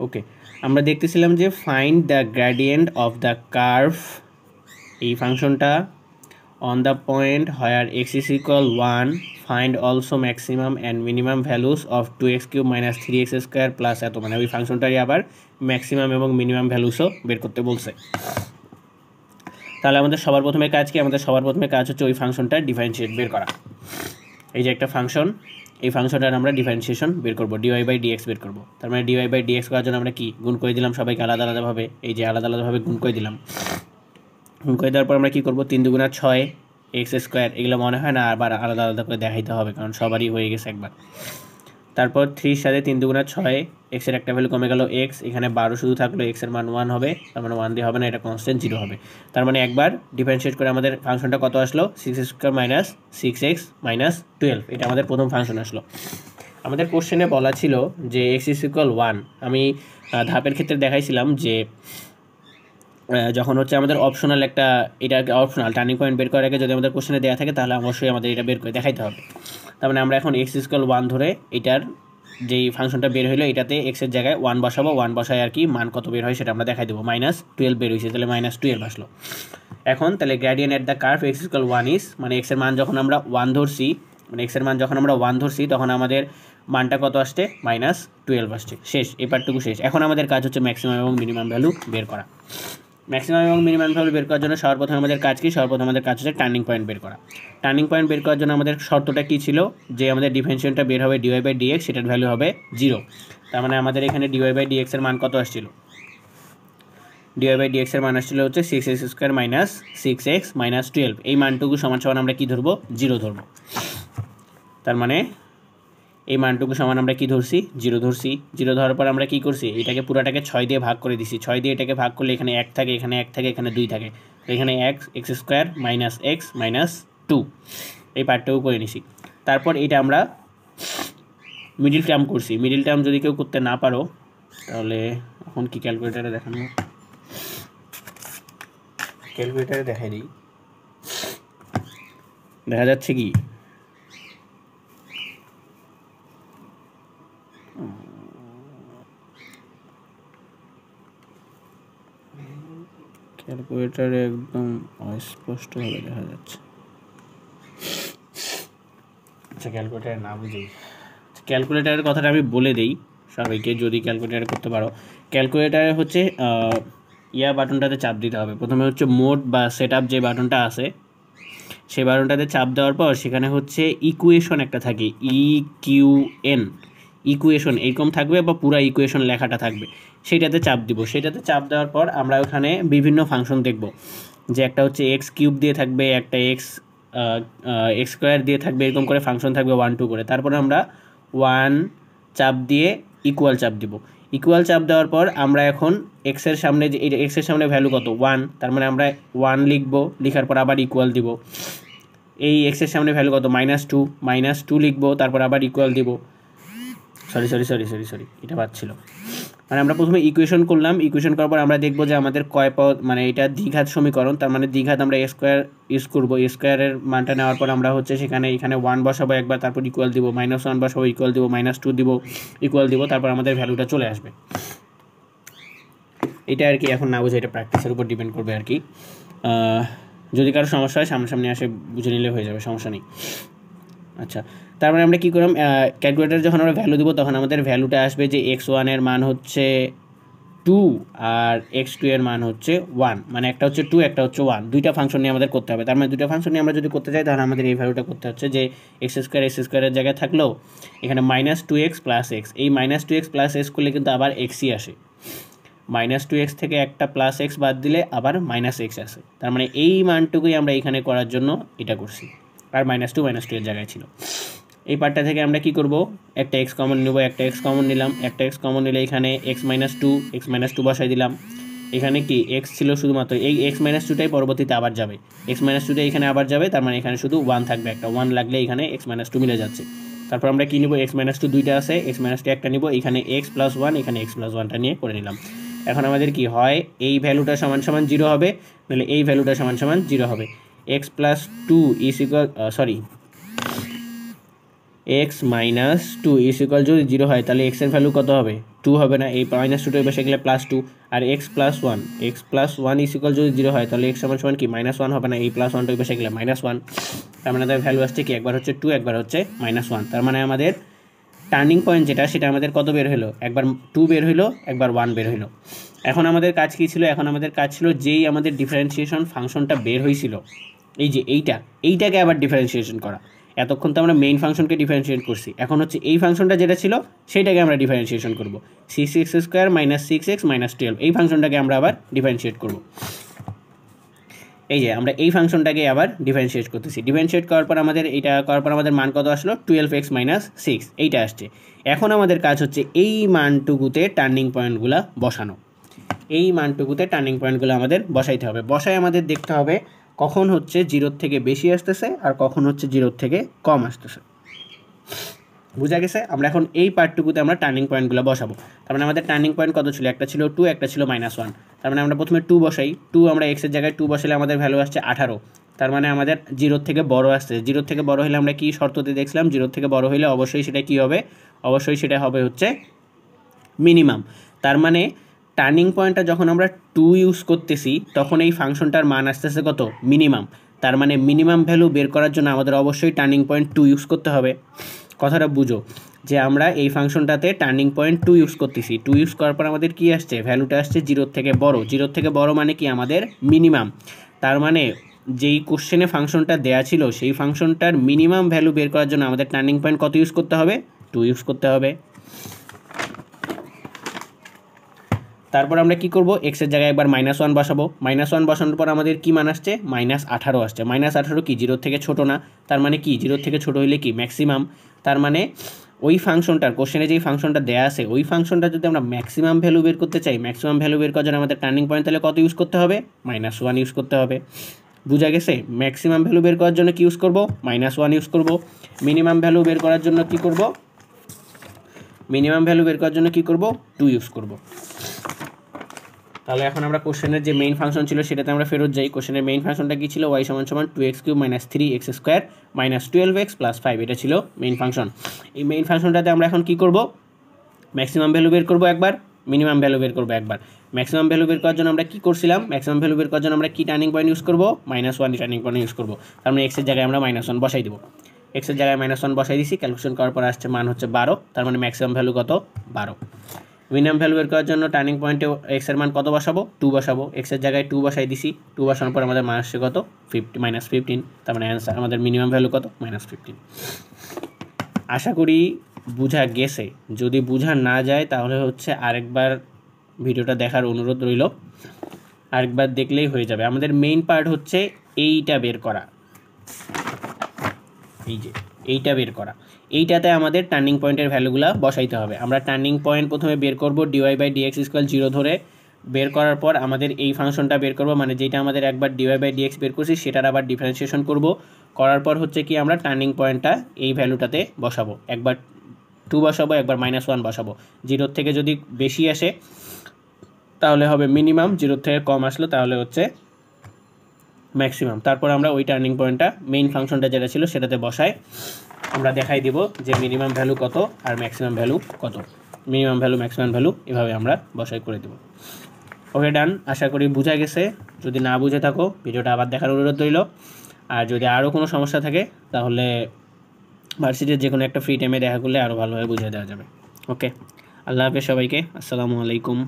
ওকে, আমরা দেখতেছিলাম যে find the gradient of the curve, এই ফাংশনটা on the point where x is equal 1, find also maximum and minimum values of 2x³ minus 3x² plus এত, মানে ওই ফাংশনটারই আবার ম্যাক্সিমাম এবং মিনিমাম ভ্যালুসও বের করতে বলছে। তাহলে আমাদের সবার প্রথমে কাজ কি? আমাদের সবার প্রথমে কাজ হচ্ছে ওই ফাংশনটা ডিফারেন্সিয়েট বের করা। এই যে একটা ফাংশন, এই ফাংশনটার আমরা ডিফারেন্সিয়েশন বের করবো, dy/dx বের করবো। তার মানে dy/dx করার জন্য আমরা কি গুণ করে দিলাম সবাইকে আলাদা আলাদাভাবে, এই যে আলাদা আলাদাভাবে গুণ করে দিলাম। গুণ করে দেওয়ার পর আমরা কী করবো, 3 দুগুণা 6 x², এগুলো মনে হয় না আবার আলাদা আলাদা করে দেখাইতে হবে, কারণ সবারই হয়ে গেছে একবার। তারপর 3 সাথে 3 দুগুণা 6, এক্সের একটা ভ্যালু কমে গেল x, এখানে 12 শুধু থাকলো, এক্সের মান 1 হবে, তার মানে 1 দিয়ে হবে না, এটা কনস্ট্যান্ট 0 হবে। তার মানে একবার ডিফারেন্সিয়েট করে আমাদের ফাংশনটা কত আসলো, 6x² মাইনাস 6x মাইনাস 12, এটা আমাদের প্রথম ফাংশন আসলো। আমাদের কোশ্চেনে বলা ছিল যে x ইজ ইকুয়াল 1, আমি ধাপের ক্ষেত্রে দেখাইছিলাম যে যখন হচ্ছে আমাদের অপশনাল একটা, এটা অপশনাল টার্নিং পয়েন্ট বের করার আগে যদি আমাদের কোশ্চেনে দেওয়া থাকে তাহলে অবশ্যই আমাদের এটা বের করে দেখাইতে হবে। তার মানে আমরা এখন x ইজ ইকুয়াল 1 ধরে এটার যেই ফাংশনটা বের হলো এটাতে এক্সের জায়গায় 1 বসাবো, 1 বসায় আর কি মান কত বের হয় সেটা আমরা দেখাই দেবো। -12 বের হয়েছে, তাহলে -12 আসলো। এখন তাহলে gradient at the curve x equal 1 is, মানে এক্সের মান যখন আমরা 1 ধরছি, মানে এক্সের মান যখন আমরা 1 ধরছি তখন আমাদের মানটা কত আসছে, -12 আসছে। শেষ, এই পার্টটুকু শেষ। এখন আমাদের কাজ হচ্ছে ম্যাক্সিমাম এবং মিনিমাম ভ্যালু বের করা। ম্যাক্সিমাম এবং মিনিমাম ভ্যালু বের করার জন্য সর্বপ্রথম আমাদের কাজ কি, সর্বপ্রথম আমাদের কাজ হচ্ছে টার্নিং পয়েন্ট বের করা। টার্নিং পয়েন্ট বের করার জন্য আমাদের শর্তটা কী ছিল, যে আমাদের ডিফারেন্সিয়েশনটা বের হবে dy/dx, সেটার ভ্যালু হবে 0। তার মানে আমাদের এখানে dy/dx এর মান কত আসছিল, dy/dx এর মান আসছিল হচ্ছে 6x² মাইনাস 6x মাইনাস 12, এই মানটুকু সমান সমান আমরা কি ধরবো, 0 ধরবো। তার মানে এই মানটুকু সমান আমরা কি ধরছি, 0 ধরছি। 0 ধরার পর আমরা কি করছি, এটাকে পুরাটাকে 6 দিয়ে ভাগ করে দিছি। 6 দিয়ে এটাকে ভাগ করলে এখানে 1 থাকে, এখানে 1 থাকে, এখানে 2 থাকে, এখানে x² মাইনাস x মাইনাস 2, এই পার্টটাও করে নিছি। তারপর এটা আমরা মিডিল টার্ম করছি। মিডিল টার্ম যদি কেউ করতে না পারো তাহলে এখন কি ক্যালকুলেটারে দেখানো, ক্যালকুলেটারে দেখাই দিই, দেখা যাচ্ছে কি, ক্যালকুলেটারে একদম অস্পষ্টভাবে দেখা যাচ্ছে। আচ্ছা, ক্যালকুলেটারে না বুঝেই, ক্যালকুলেটারের কথাটা আমি বলে দিই সবাইকে, যদি ক্যালকুলেটারে করতে পারো। ক্যালকুলেটারে হচ্ছে বাটনটাতে চাপ দিতে হবে। প্রথমে হচ্ছে মোড বা সেট আপ যে বাটনটা আছে সেই বাটনটাতে চাপ দেওয়ার পর সেখানে হচ্ছে ইকুয়েশন একটা থাকে, EQN, ইকুয়েশন এরকম থাকবে বা পুরো ইকুয়েশন লেখাটা থাকবে, সেইটাতে চাপ দিব। সেটাতে চাপ দেওয়ার পর আমরা ওখানে বিভিন্ন ফাংশন দেখব, যে একটা হচ্ছে x³ দিয়ে থাকবে, একটা x² দিয়ে থাকবে, এরকম করে ফাংশন থাকবে 1 2 করে। তারপরে আমরা 1 চাপ দিয়ে ইকুয়াল চাপ দিব। ইকুয়াল চাপ দেওয়ার পর আমরা এখন এক্সের সামনে, যে এক্সের সামনে ভ্যালু কত, 1, তার মানে আমরা 1 লিখব, লিখার পর আবার ইকুয়াল দিব। এই এক্সের সামনে ভ্যালু কত, -2 লিখব, তারপর আবার ইকুয়াল দিব। সরি এটা বাদ ছিল। মানে আমরা প্রথমে ইকুয়েশন করলাম, ইকুয়েশন করার পর আমরা দেখবো যে আমাদের কয় পদ, মানে এটা দ্বিঘাত সমীকরণ, তার মানে দ্বিঘাত আমরা a² ইউজ করবো। a² মানটা নেওয়ার পর আমরা হচ্ছে এখানে 1 বসাবো একবার, তারপর ইকুয়াল দিব, -1 বসাবো, ইকুয়াল দিব, -2 দিব, ইকুয়াল দিব, তারপর আমাদের ভ্যালুটা চলে আসবে। এটা আর কি, এখন না বুঝে এটা প্র্যাকটিসের উপর ডিপেন্ড করবে আর কি। যদি কারো সমস্যা হয় সামনাসামনি আসে বুঝে নিলে হয়ে যাবে, সমস্যা নেই। আচ্ছা, তারপরে আমরা কী করলাম, ক্যালকুলেটার যখন আমরা ভ্যালু দেবো তখন আমাদের ভ্যালুটা আসবে যে x1 এর মান হচ্ছে 2 আর x2 এর মান হচ্ছে 1, মানে একটা হচ্ছে 2 একটা হচ্ছে 1, দুইটা ফাংশন নিয়ে আমাদের করতে হবে। তার মানে দুইটা ফাংশন নিয়ে আমরা যদি করতে চাই তাহলে আমাদের এই ভ্যালুটা করতে হচ্ছে যে x² এর জায়গায় থাকলো এখানে -2x প্লাস x, এই -2x প্লাস x করলে কিন্তু আবার xই আসে, -2x থেকে একটা প্লাস x বাদ দিলে আবার -x আসে। তার মানে এই মানটুকুই আমরা এখানে করার জন্য এটা করছি, আর -2 এর জায়গায় ছিল। এই পার্টটা থেকে আমরা কি করব, একটা x কমন নেব, একটা x কমন নিলাম, একটা x কমন নিলে এখানে x-2 বসাই দিলাম। এখানে কি x ছিল শুধুমাত্র, এই x-2টাই পরবর্তীতে আবার যাবে, x-2টা এখানে আবার যাবে, তার মানে এখানে শুধু 1 থাকবে, একটা 1 লাগলে এখানে x-2 মিলে যাচ্ছে। তারপর আমরা কি নিব, x-2 দুইটা আছে, x-2 একটা নিব, এখানে x+1, এখানে x+1টা নিয়ে করে নিলাম। এখন আমাদের কি হয়, এই ভ্যালুটা সমান সমান 0 হবে, নাহলে এই ভ্যালুটা সমান সমান 0 হবে। x+2 is equal x minus two is equal যদি 0 হয় তাহলে এক্সের ভ্যালু কত হবে 2 হবে না, এই মাইনাস টুটা বসে গেলে +2, আর X plus one is equal যদি 0 হয় তাহলে এক্স সমান কি -1 হবে না, এই +1টা বসে গেলে -1, তার মানে তার ভ্যালু আসছে কি একবার হচ্ছে 2 একবার হচ্ছে -1, তার মানে আমাদের টার্নিং পয়েন্ট যেটা সেটা আমাদের কত বের হলো, একবার 2 বের হলো একবার 1 বের হলো। এখন আমাদের কাজ কী ছিল, এখন আমাদের কাজ ছিল যেই আমাদের ডিফারেন্সিয়েশন ফাংশনটা বের হয়েছিল এই যে এইটাকে আবার ডিফারেন্সিয়েশন করা। এতক্ষণ তো আমরা মেইন ফাংশনকে ডিফারেন্সিয়েট করছি, এখন হচ্ছে এই ফাংশনটা যেটা ছিল সেইটাকে আমরা ডিফারেন্সিয়েশন করব, 6x² - 6x - 12 এই ফাংশনটাকে আমরা আবার ডিফারেন্সিয়েট করব। এই যে আমরা এই ফাংশনটাকে আবার ডিফারেন্সিয়েট করতেছি, ডিফারেন্সিয়েট করার পর আমাদের মান কত আসলো 12x - 6 এইটা আসছে। এখন আমাদের কাজ হচ্ছে এই মানটুকুতে টার্নিং পয়েন্টগুলো বসানো, এই মানটুকুতে টার্নিং পয়েন্টগুলো আমাদের বসাইতে হবে। বসায় আমাদের দেখতে হবে কখন হচ্ছে 0 থেকে বেশি আসতেছে আর কখন হচ্ছে 0 থেকে কম আসতেছে। বুঝা গেছে? আমরা এখন এই পার্টটুকুতে আমরা টার্নিং পয়েন্টগুলো বসাবো। তার মানে আমাদের টার্নিং পয়েন্ট কত ছিল, একটা ছিল 2 একটা ছিল -1। তার মানে আমরা প্রথমে 2 বসাই, 2 আমরা এক্সের জায়গায় 2 বসালে আমাদের ভ্যালু আসছে 18, তার মানে আমাদের 0 থেকে বড় আসছে। 0 থেকে বড় হলে আমরা কি শর্ততে দেখছিলাম, 0 থেকে বড় হলে অবশ্যই সেটা কি হবে, অবশ্যই সেটা হবে হচ্ছে মিনিমাম। তার মানে টার্নিং পয়েন্টটা যখন আমরা 2 ইউজ করতেছি তখন এই ফাংশনটার মান আসতেছে কত, মিনিমাম। তার মানে মিনিমাম ভ্যালু বের করার জন্য আমাদের অবশ্যই টার্নিং পয়েন্ট 2 ইউজ করতে হবে। কথাটা বুঝো যে আমরা এই ফাংশনটাতে টার্নিং পয়েন্ট 2 ইউজ করতেছি, 2 ইউজ করার পর আমাদের কি আসছে, ভ্যালুটা আসছে 0 থেকে বড়। 0 থেকে বড় মানে কি আমাদের মিনিমাম। তার মানে যেই কোশ্চেনে ফাংশনটা দেয়া ছিল সেই ফাংশনটার মিনিমাম ভ্যালু বের করার জন্য আমাদের টার্নিং পয়েন্ট কত ইউজ করতে হবে, 2 ইউজ করতে হবে। তারপর আমরা কি করব, এক্সের জায়গায় একবার -1 বসাবো, -1 বসানোর পর আমাদের কি মান আসছে, -18 আসছে। -18 কি 0 থেকে ছোট না, তার মানে কি 0 থেকে ছোট হইলে কি ম্যাক্সিমাম। তার মানে ওই ফাংশনটার কোশ্চেনে যেই ফাংশনটা দেয়া আছে ওই ফাংশনটা যদি আমরা ম্যাক্সিমাম ভ্যালু বের করতে চাই, ম্যাক্সিমাম ভ্যালু বের করার জন্য আমাদের টার্নিং পয়েন্ট তাহলে কত ইউজ করতে হবে, -1 ইউজ করতে হবে। বুঝা গেছে? ম্যাক্সিমাম ভ্যালু বের করার জন্য কি ইউজ করব, -1 ইউজ করব। মিনিমাম ভ্যালু বের করার জন্য কি করব, মিনিমাম ভ্যালু বের করার জন্য কি করব, 2 ইউজ করব। তাহলে এখন আমরা কোশ্চেনের যে মেইন ফাংশন ছিল সেটাতে আমরা ফেরত যাই। কোশ্চেনের মেইন ফাংশনটা কি ছিল, y = 2x³ - 3x² - 12x + 5, এটা ছিল মেইন ফাংশন। এই মেইন ফাংশনটাতে আমরা এখন কি করব, ম্যাক্সিমাম ভ্যালু বের করব একবার, মিনিমাম ভ্যালু বের করব একবার। ম্যাক্সিমাম ভ্যালু বের করার জন্য আমরা কি করছিলাম, ম্যাক্সিমাম ভ্যালু বের করার জন্য আমরা কি টার্নিং পয়েন্ট ইউজ করব, -1 টার্নিং পয়েন্ট ইউজ করব। তার মানে এক্সের জায়গায় আমরা -1 বসাই দেব, এক্সের জায়গায় -1 বসাই দিছি, ক্যালকুলেশন করার পর আসছে মান হচ্ছে 12, তার মানে ম্যাক্সিমাম ভ্যালু কত, 12। মিনিমাম ভ্যালু বের করার জন্য টার্নিং পয়েন্টে এক্সের মান কত বসাবো, 2 বসাবো, এক্সের জায়গায় 2 বসাই দিছি, 2 বসানোর পর আমাদের মান আসছে কত, -15, তার মানে অ্যান্সার আমাদের মিনিমাম ভ্যালু কত, -15। আশা করি বুঝা গেছে। যদি বুঝা না যায় তাহলে হচ্ছে আরেকবার ভিডিওটা দেখার অনুরোধ রইল, আরেকবার দেখলেই হয়ে যাবে। আমাদের মেইন পার্ট হচ্ছে এইটা বের করা, এই যে এইটা বের করা, এইটাতে আমাদের টার্নিং পয়েন্টের ভ্যালুগুলো বসাইতে হবে। আমরা টার্নিং পয়েন্ট প্রথমে বের করব dy/dx = 0 ধরে, বের করার পর আমাদের এই ফাংশনটা বের করব, মানে যেটা আমাদের একবার dy/dx বের করছি সেটার আবার ডিফারেন্সিয়েশন করব। করার পর হচ্ছে কি আমরা টার্নিং পয়েন্টটা এই ভ্যালুটাতে বসাবো, একবার 2 বসাবো একবার -1 বসাবো। 0 থেকে যদি বেশি আসে তাহলে হবে মিনিমাম, 0 থেকে কম আসলো তাহলে হচ্ছে ম্যাক্সিমাম। তারপর আমরা ওই টার্নিং পয়েন্টটা মেইন ফাংশনটা যেটা ছিল সেটাতে বসাই, আমরা দেখাই দিব যে মিনিমাম ভ্যালু কত আর ম্যাক্সিমাম ভ্যালু কত, মিনিমাম ভ্যালু ম্যাক্সিমাম ভ্যালু এভাবে আমরা বসাই করে দেব। ওকে ডান, আশা করি বুঝা গেছে। যদি না বুঝে থাকো ভিডিওটা আবার দেখার অনুরোধ রইল, আর যদি আরও কোনো সমস্যা থাকে তাহলে ভার্সিটির যে কোনো একটা ফ্রি টাইমে দেখা করলে আরও ভালোভাবে বুঝিয়ে দেওয়া যাবে। ওকে, আল্লাহ হাফেজ সবাইকে, আসসালামু আলাইকুম।